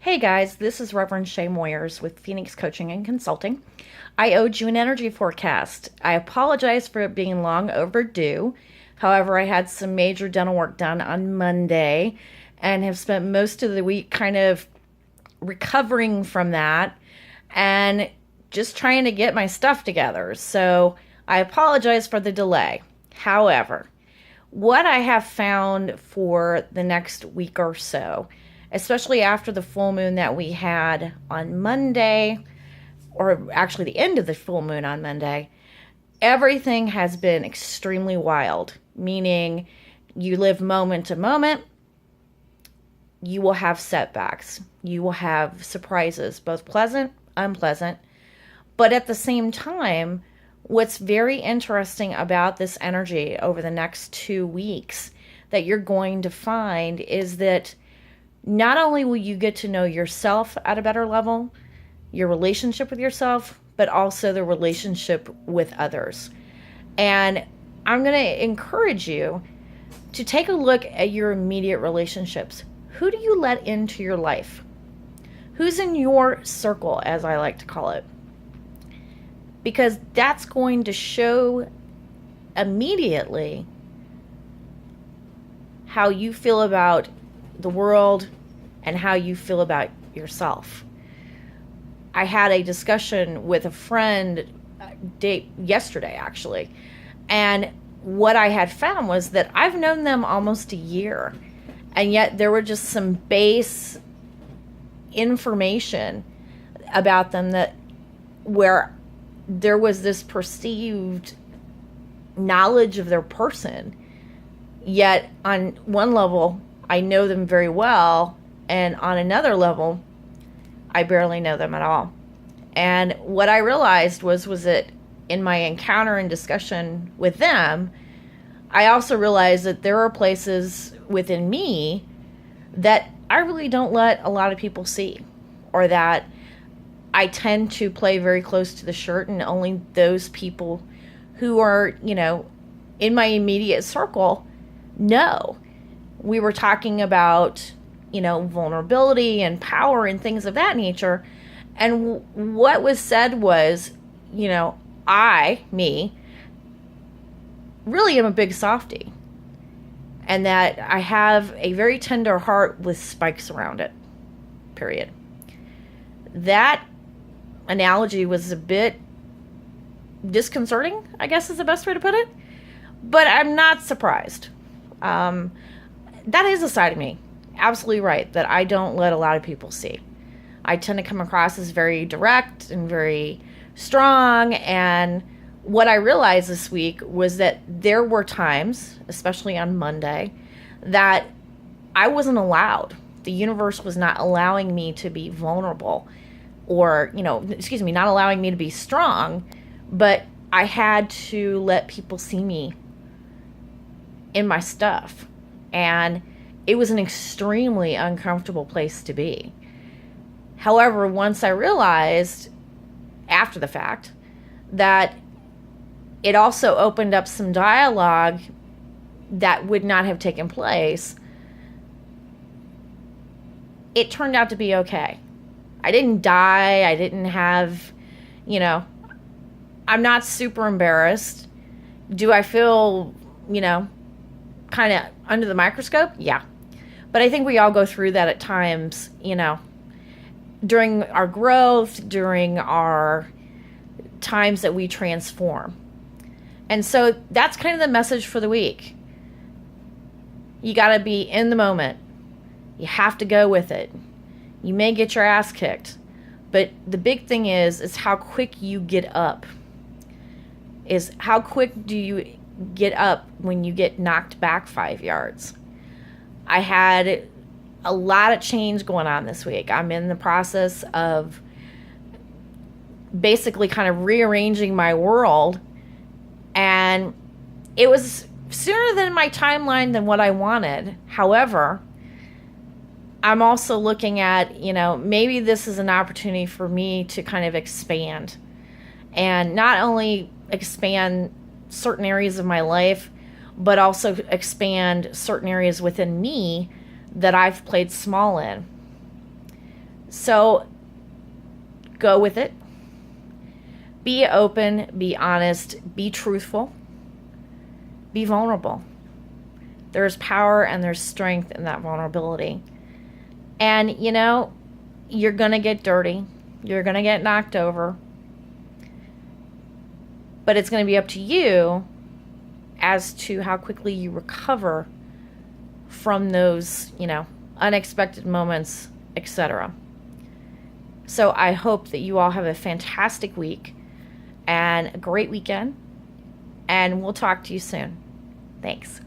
Hey guys, this is Reverend Shay Moyers with Phoenix Coaching and Consulting. I owed you an energy forecast. I apologize for it being long overdue. However, I had some major dental work done on Monday and have spent most of the week kind of recovering from that and just trying to get my stuff together. So I apologize for the delay. However, what I have found for the next week or so, especially after the full moon that we had on Monday, or actually the end of the full moon on Monday, everything has been extremely wild, meaning you live moment to moment. You will have setbacks. You will have surprises, both pleasant, unpleasant. But at the same time, what's very interesting about this energy over the next 2 weeks that you're going to find is that not only will you get to know yourself at a better level, your relationship with yourself, but also the relationship with others. And I'm going to encourage you to take a look at your immediate relationships. Who do you let into your life? Who's in your circle, as I like to call it? Because that's going to show immediately how you feel about the world and how you feel about yourself. I had a discussion with a friend yesterday, actually, and what I had found was that I've known them almost a year, and yet there were just some base information about them that where there was this perceived knowledge of their person, yet on one level I know them very well, and on another level I barely know them at all. And what I realized was that in my encounter and discussion with them, I also realized that there are places within me that I really don't let a lot of people see, or that I tend to play very close to the shirt, and only those people who are, in my immediate circle know. We were talking about, vulnerability and power and things of that nature. And what was said was, me, really am a big softie. And that I have a very tender heart with spikes around it, period. That analogy was a bit disconcerting, I guess is the best way to put it. But I'm not surprised. That is a side of me, absolutely right, that I don't let a lot of people see. I tend to come across as very direct and very strong. And what I realized this week was that there were times, especially on Monday, that I wasn't allowed. The universe was not allowing me to be vulnerable, or, not allowing me to be strong, but I had to let people see me in my stuff. And it was an extremely uncomfortable place to be. However, once I realized after the fact that it also opened up some dialogue that would not have taken place, it turned out to be okay. I didn't die. I didn't have, I'm not super embarrassed. Do I feel, kind of under the microscope? Yeah. But I think we all go through that at times, during our growth, during our times that we transform. And so that's kind of the message for the week. You got to be in the moment. You have to go with it. You may get your ass kicked, but the big thing is how quick you get up. Is how quick do you get up when you get knocked back 5 yards? I had a lot of change going on this week. I'm in the process of basically kind of rearranging my world, and it was sooner than my timeline than what I wanted. However, I'm also looking at, maybe this is an opportunity for me to kind of expand, and not only expand certain areas of my life, but also expand certain areas within me that I've played small in. So go with it. Be open, be honest, be truthful, be vulnerable. There's power and there's strength in that vulnerability. And, you're going to get dirty. You're going to get knocked over. But it's going to be up to you as to how quickly you recover from those, unexpected moments, etc. So I hope that you all have a fantastic week and a great weekend. And we'll talk to you soon. Thanks.